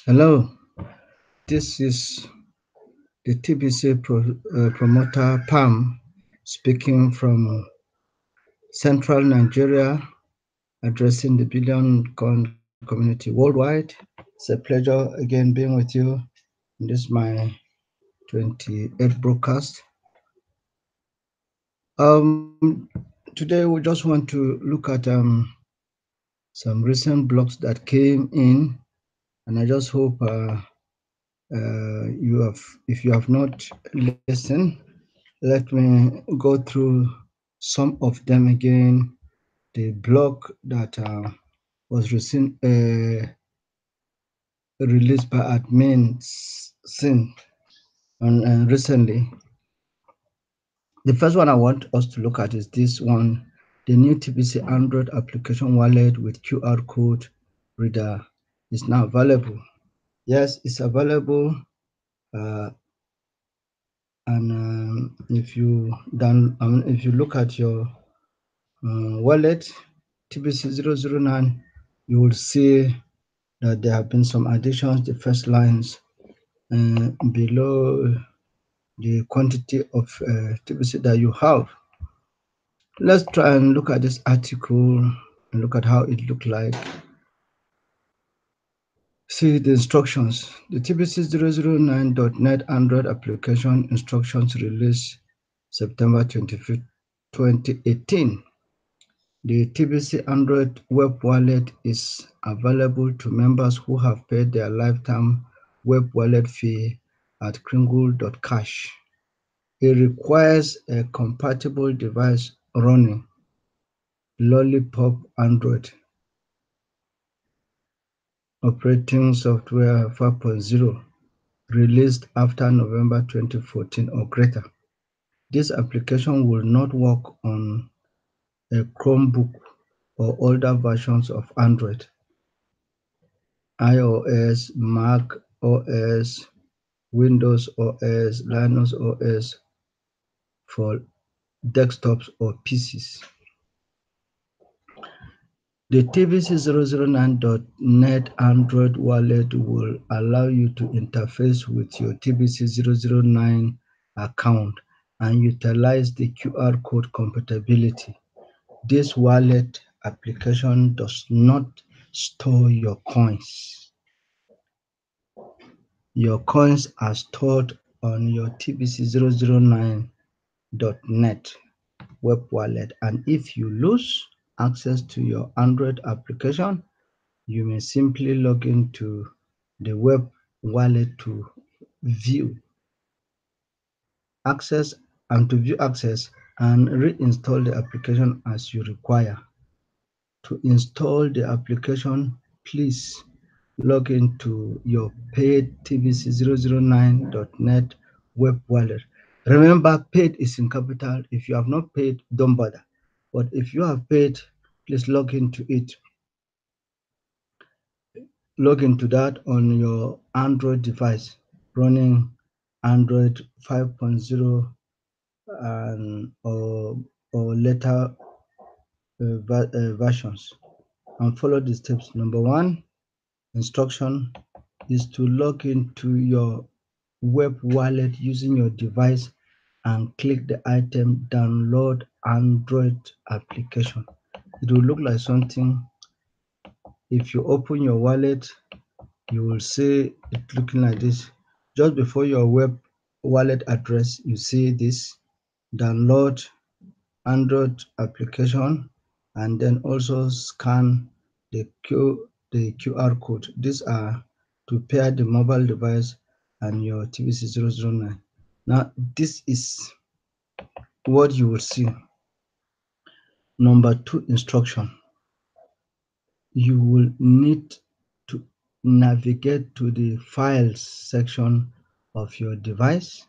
Hello, this is the TBC promoter Pam speaking from Central Nigeria, addressing the billion coin community worldwide. It's a pleasure again being with you in this my 28th broadcast. Today we just want to look at some recent blogs that came in, and I just hope if you have not listened, let me go through some of them again. The blog that was released by admin Sin recently. The first one I want us to look at is this one, the new TBC Android application wallet with QR code reader is now available. Yes, it's available. Uh, and if you look at your wallet TBC 009, you will see that there have been some additions. The first lines below the quantity of TBC that you have. Let's try and look at this article and look at how it looked like. See the instructions. The TBC 009.net Android application instructions released September 25th, 2018. The TBC Android web wallet is available to members who have paid their lifetime web wallet fee at kringle.cash. It requires a compatible device running Lollipop Android operating software 5.0 released after November 2014 or greater. This application will not work on a Chromebook or older versions of Android, iOS, Mac OS, Windows OS, Linux OS for desktops or PCs. The TBC 009.net Android wallet will allow you to interface with your TBC 009 account and utilize the QR code compatibility. This wallet application does not store your coins. Your coins are stored on your TBC 009.net web wallet, and if you lose access to your Android application, you may simply log into the web wallet to view access and reinstall the application as you require. To install the application, please log into your paid TBC 009.net web wallet. Remember, paid is in capital. If you have not paid, don't bother. But if you have paid, please log into it. Log into that on your Android device running Android 5.0 or later versions, and follow the steps. Number one instruction is to log into your web wallet using your device and click the item download Android application. It will look like something. If you open your wallet, you will see it looking like this. Just before your web wallet address, you see this download Android application, and then also scan the QR code. These are to pair the mobile device and your TBC 009. Now, this is what you will see. Number two instruction. You will need to navigate to the files section of your device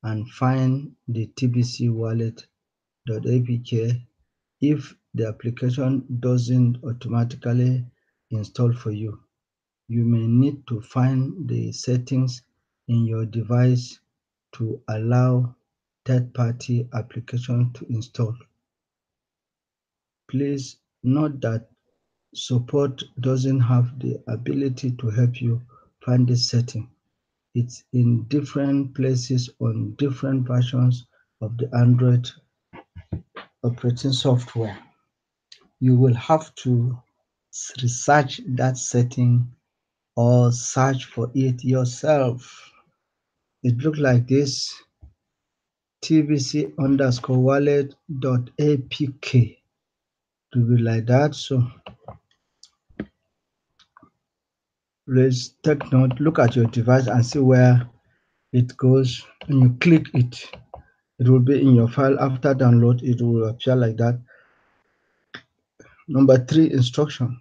and find the TBC wallet.apk. If the application doesn't automatically install for you, you may need to find the settings in your device to allow third-party application to install. Please note that support doesn't have the ability to help you find this setting. It's in different places on different versions of the Android operating software. You will have to research that setting or search for it yourself. It looks like this: tbc_wallet.apk to be like that. So let's take note, look at your device and see where it goes. When you click it, it will be in your file. After download, it will appear like that. Number 3 instruction: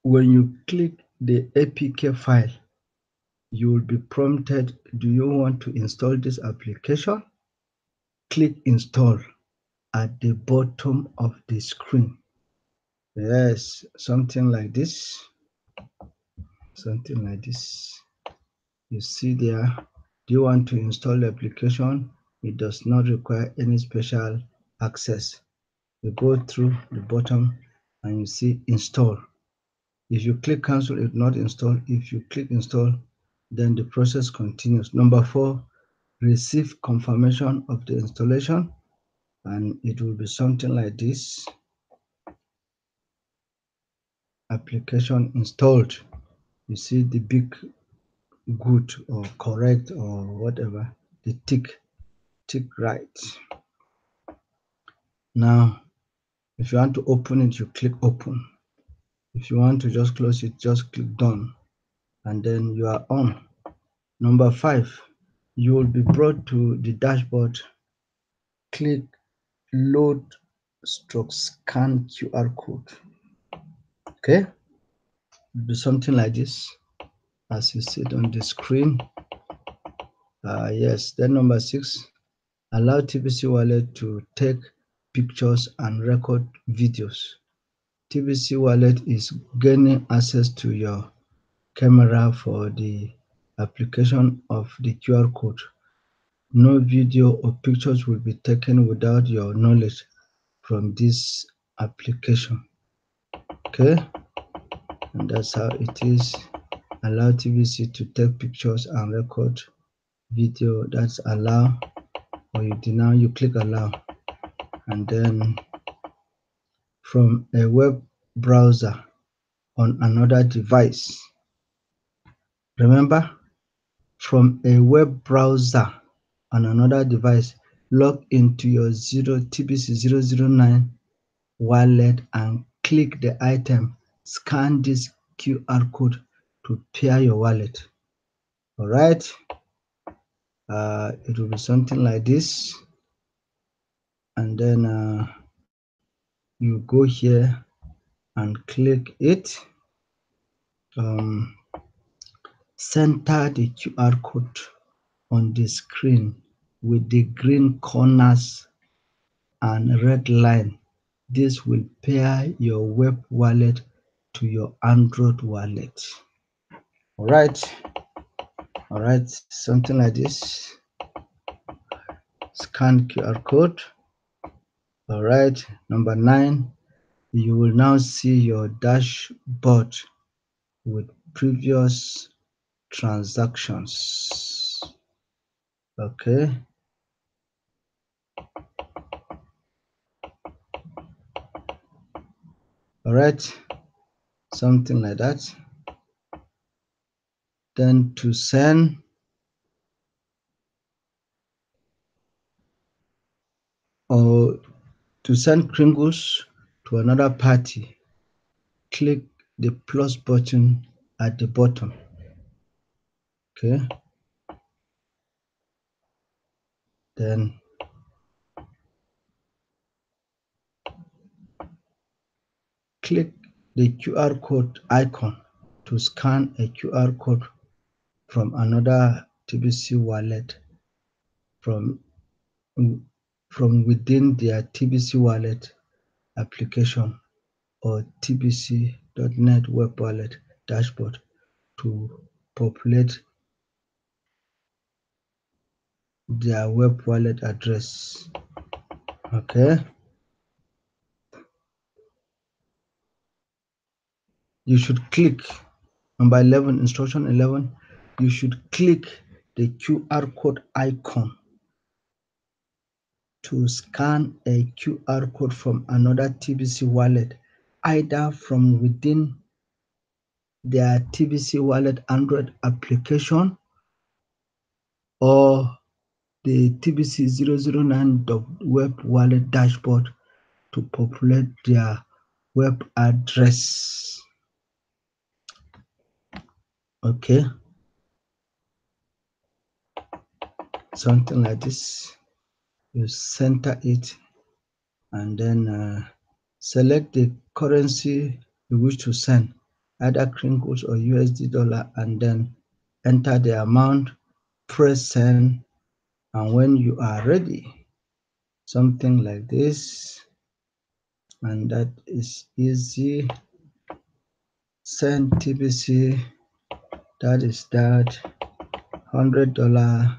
when you click the APK file, you will be prompted, do you want to install this application? Click install at the bottom of the screen. Yes, something like this. Something like this. You see there, do you want to install the application? It does not require any special access. You go through the bottom and you see install. If you click cancel, it will not install. If you click install, then the process continues. Number 4, receive confirmation of the installation, and it will be something like this: application installed. You see the big good or correct or whatever, the tick right. Now, if you want to open it, you click open. If you want to just close it, just click done, and then you are on. Number 5, you will be brought to the dashboard. Click load/scan QR code. Okay, it'll be something like this as you see it on the screen. Yes, then number 6, allow TBC Wallet to take pictures and record videos. TBC Wallet is gaining access to your camera for the application of the QR code. No video or pictures will be taken without your knowledge from this application. Okay, and that's how it is. Allow TBC to take pictures and record video. That's allow, or you deny, you click allow, and then from a web browser on another device. Remember, from a web browser on another device, log into your TBC009 wallet and click the item. Scan this QR code to pair your wallet. All right. It will be something like this, and then you go here and click it. Center the QR code on the screen with the green corners and red line. This will pair your web wallet to your Android wallet. All right, something like this. Scan QR code. All right, number 9, you will now see your dashboard with previous transactions. Okay. All right, something like that. Then to send Kringles to another party, click the plus button at the bottom. Okay. Then click the QR code icon to scan a QR code from another TBC wallet from within their TBC wallet application or tbc.net web wallet dashboard to populate their web wallet address. Okay. You should click Number 11, instruction 11, you should click the QR code icon to scan a QR code from another TBC wallet, either from within their TBC Wallet Android application or the TBC 009 web wallet dashboard to populate their web address. Okay, something like this. You center it and then select the currency you wish to send, either Kringles or USD dollar, and then enter the amount, press send, and when you are ready, something like this, and that is easy. Send TBC, that is that, $100,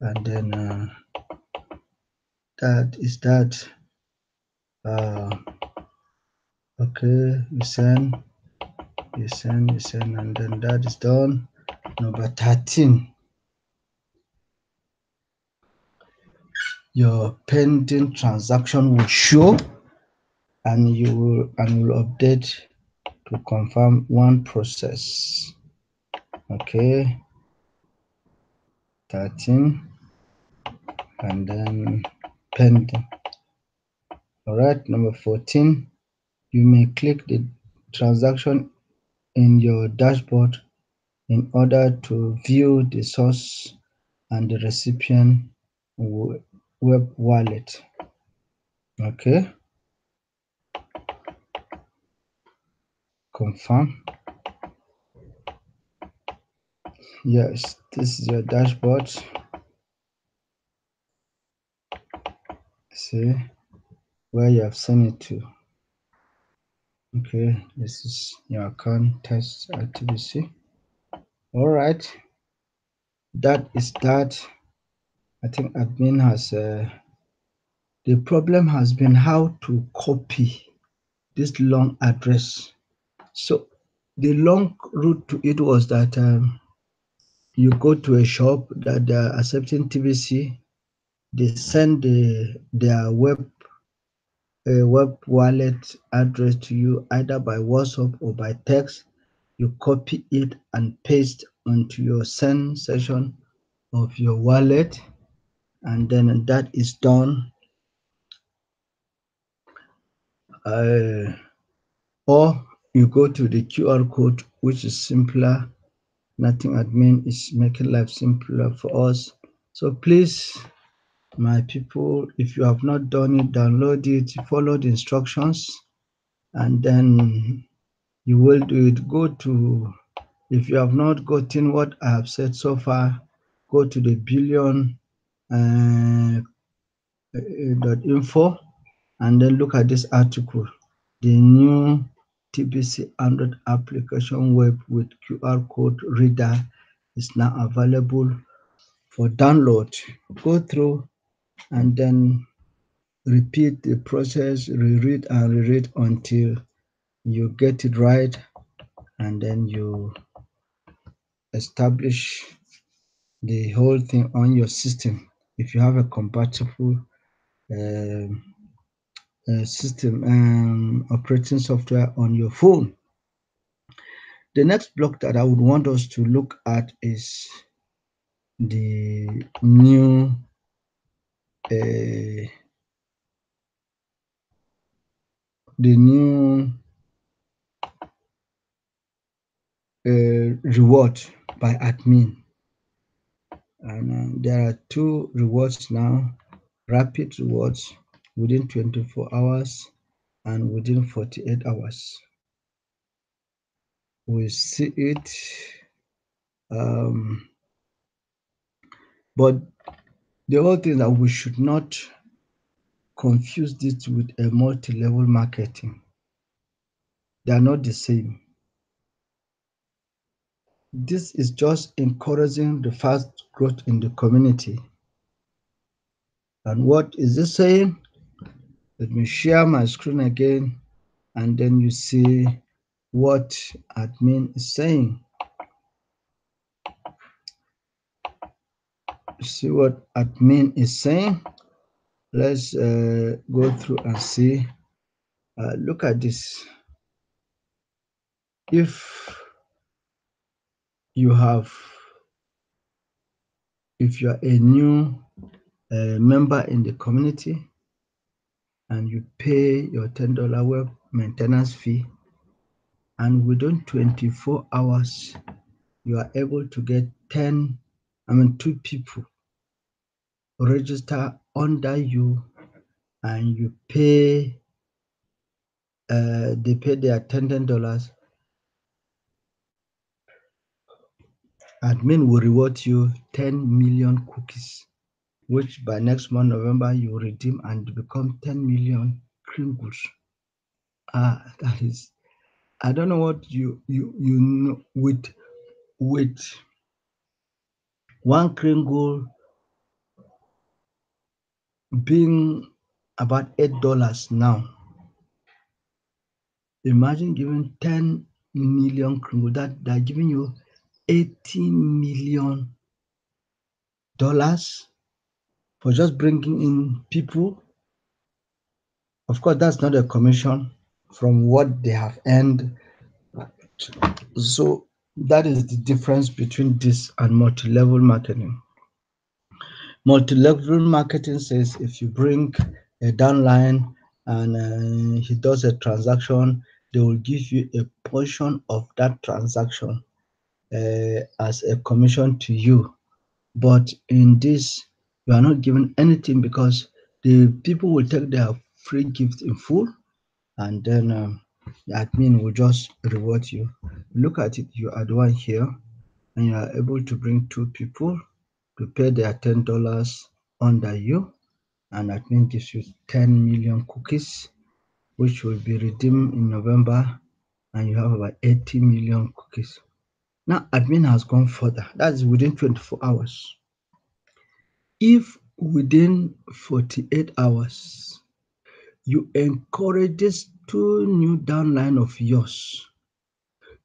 and then that is that. Okay, you send, and then that is done. Number 13, your pending transaction will show, and you will update to confirm one process. Okay, 13, and then pending. All right, number 14, you may click the transaction in your dashboard in order to view the source and the recipient web wallet. Okay, confirm. Yes, this is your dashboard. See where you have sent it to. Okay, this is your account test at TBC. All right, that is that. I think admin has the problem has been how to copy this long address. So the long route to it was that you go to a shop that they are accepting TBC, they send their web wallet address to you either by WhatsApp or by text. You copy it and paste onto your send section of your wallet, and then that is done. Or you go to the QR code, which is simpler. Nothing admin is making life simpler for us. So please, my people, if you have not done it, download it, follow the instructions, and then you will do it. Go to, if you have not gotten what I have said so far, go to the billion.info and then look at this article. The new TBC Android application web with QR code reader is now available for download. Go through and then repeat the process, reread and reread until you get it right, and then you establish the whole thing on your system. If you have a compatible system operating software on your phone. The next block that I would want us to look at is the new reward by admin, and there are two rewards now: rapid rewards within 24 hours and within 48 hours. We see it, but the whole thing that we should not confuse this with a multi-level marketing. They are not the same. This is just encouraging the fast growth in the community. And what is it saying? Let me share my screen again, and then you see what admin is saying. See what admin is saying. Let's go through and see. Look at this. If you are a new member in the community and you pay your $10 web maintenance fee, and within 24 hours you are able to get 2 people register under you, and you pay they pay their $10. Admin will reward you 10 million cookies, which by next month, November, you will redeem and become 10 million kringles. That is, I don't know what you know, with one kringle being about $8 now. Imagine giving 10 million kringle, that they're giving you $80 million for just bringing in people. Of course, that's not a commission from what they have earned. So that is the difference between this and multi-level marketing. Multi-level marketing says if you bring a downline and he does a transaction, they will give you a portion of that transaction as a commission to you. But in this, you are not given anything, because the people will take their free gift in full, and then the admin will just reward you. Look at it, you are the one here, and you are able to bring 2 people to pay their $10 under you, and admin gives you 10 million cookies, which will be redeemed in November, and you have about 80 million cookies. Now, admin has gone further. That's within 24 hours. If within 48 hours, you encourage these 2 new downline of yours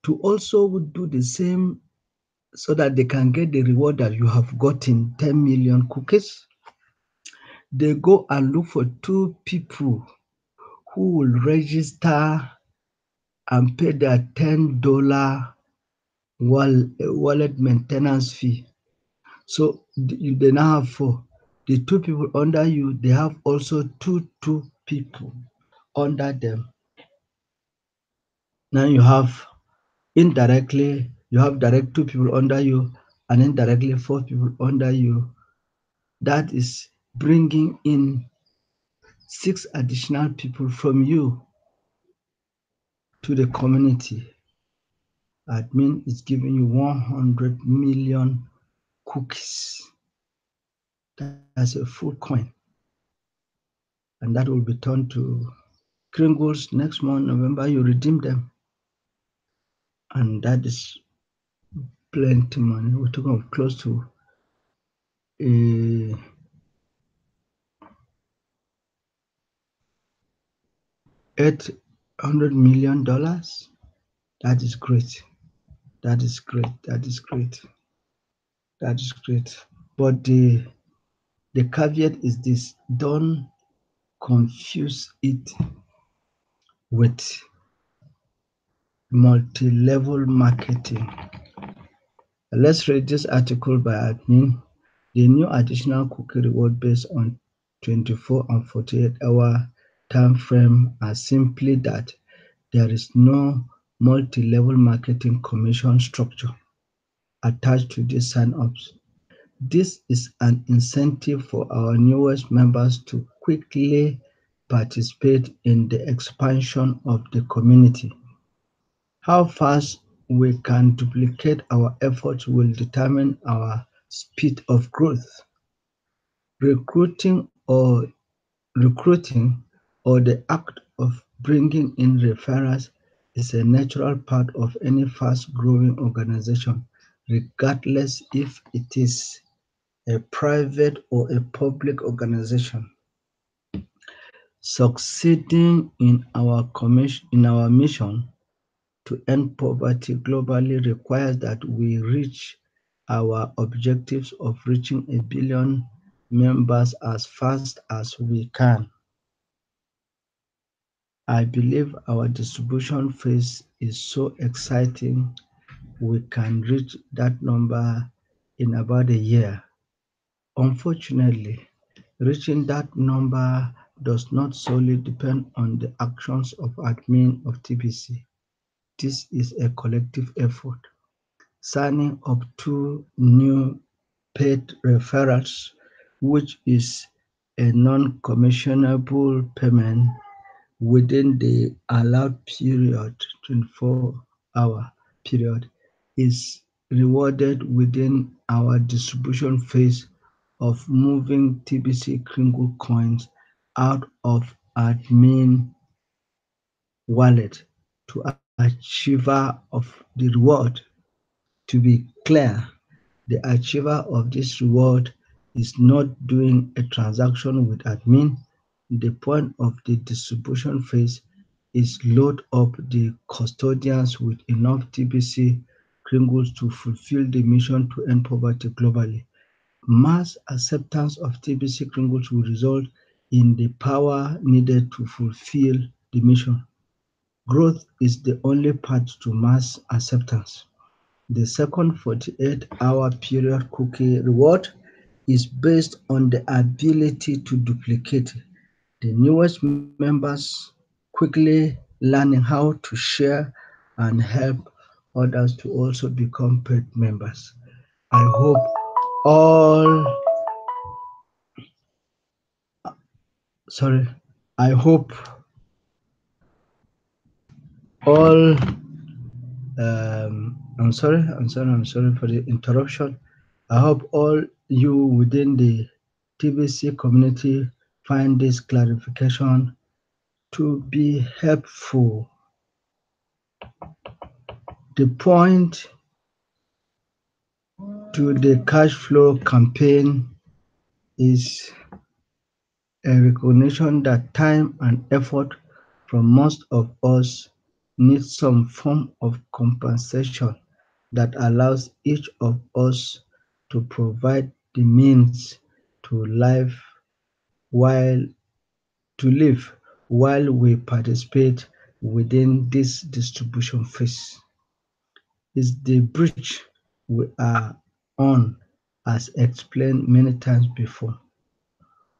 to also do the same, so that they can get the reward that you have gotten, 10 million cookies, they go and look for 2 people who will register and pay their $10 wallet maintenance fee. So they now have 4. The 2 people under you, they have also two people under them. Now you have direct 2 people under you, and indirectly 4 people under you. That is bringing in 6 additional people from you to the community. Admin is giving you 100 million cookies. That's a full coin. And that will be turned to kringles next month, November. You redeem them. And that is plenty money. We're talking of close to $800 million. That is great. That is great. That is great. That is great. But the caveat is this: don't confuse it with multi-level marketing. Let's read this article by admin. The new additional cookie reward based on 24 and 48-hour time frame are simply that there is no multi-level marketing commission structure attached to these sign-ups. This is an incentive for our newest members to quickly participate in the expansion of the community. How fast we can duplicate our efforts will determine our speed of growth. Recruiting or the act of bringing in referrals is a natural part of any fast-growing organization, regardless if it is a private or a public organization. Succeeding in our mission to end poverty globally requires that we reach our objectives of reaching a billion members as fast as we can. I believe our distribution phase is so exciting we can reach that number in about a year. Unfortunately, reaching that number does not solely depend on the actions of admin of TBC. This is a collective effort. Signing up 2 new paid referrals, which is a non-commissionable payment within the allowed period, 24-hour period, is rewarded within our distribution phase of moving TBC Kringle coins out of admin wallet to achiever of the reward. To be clear, the achiever of this reward is not doing a transaction with admin. The point of the distribution phase is load up the custodians with enough TBC Kringles to fulfill the mission to end poverty globally. Mass acceptance of TBC Kringles will result in the power needed to fulfill the mission. Growth is the only path to mass acceptance. The second 48-hour period cookie reward is based on the ability to duplicate. The newest members quickly learning how to share and help others to also become paid members. I hope all sorry, I hope all I'm sorry for the interruption. I hope all you within the TBC community find this clarification to be helpful. The point to the cash flow campaign is a recognition that time and effort from most of us need some form of compensation that allows each of us to provide the means to while live while we participate within this distribution phase. Is the bridge we are on, as explained many times before.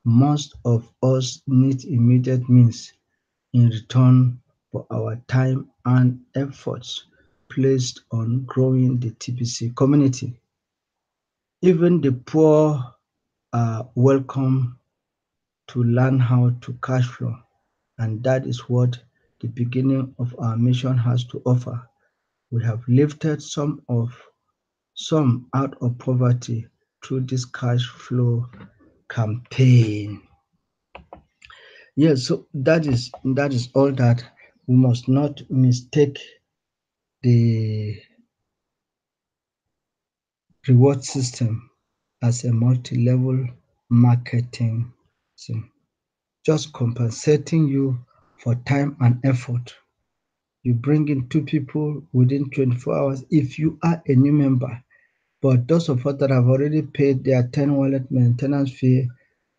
Most of us need immediate means in return for our time and efforts placed on growing the TBC community. Even the poor are welcome to learn how to cash flow, and that is what the beginning of our mission has to offer. We have lifted some out of poverty through this cash flow campaign. Yes, so that is all that. We must not mistake the reward system as a multi-level marketing system, just compensating you for time and effort. You bring in 2 people within 24 hours if you are a new member. But those of us that have already paid their 10 wallet maintenance fee,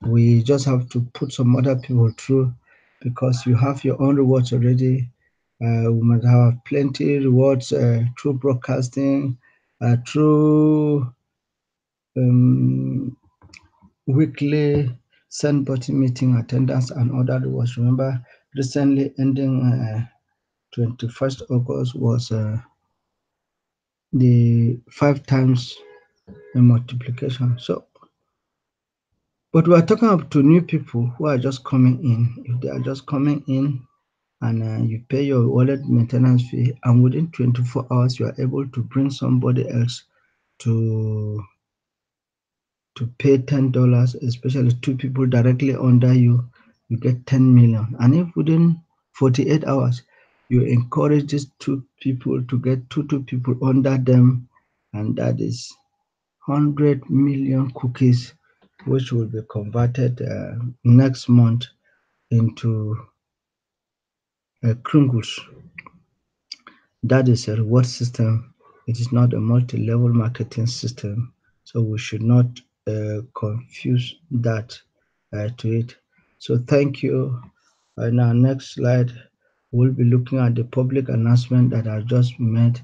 we just have to put some other people through because you have your own rewards already. We might have plenty rewards through broadcasting, through weekly send button meeting attendance and other rewards. Remember, recently ending 21st August was the 5 times multiplication. So, but we are talking up to new people who are just coming in. If they are just coming in and you pay your wallet maintenance fee, and within 24 hours you are able to bring somebody else to pay $10, especially 2 people directly under you, you get 10 million. And if within 48 hours you encourage these 2 people to get 2 people under them, and that is 100 million cookies, which will be converted next month into Kringles. That is a reward system. It is not a multi-level marketing system. So we should not confuse that to it. So thank you. In our next slide, we'll be looking at the public announcement that I just made.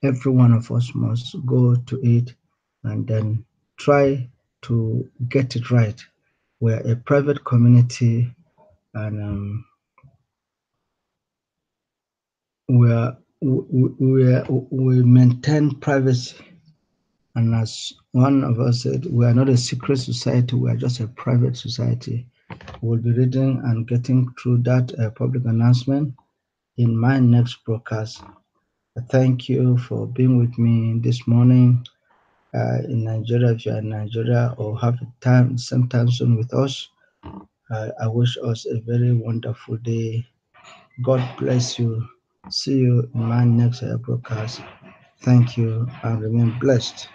Every one of us must go to it and then try to get it right. We're a private community, and we maintain privacy. And as one of us said, we are not a secret society, we are just a private society. We'll be reading and getting through that public announcement in my next broadcast. Thank you for being with me this morning in Nigeria. If you're in Nigeria or have a same time zone with us, I wish us a very wonderful day. God bless you. See you in my next broadcast. Thank you and remain blessed.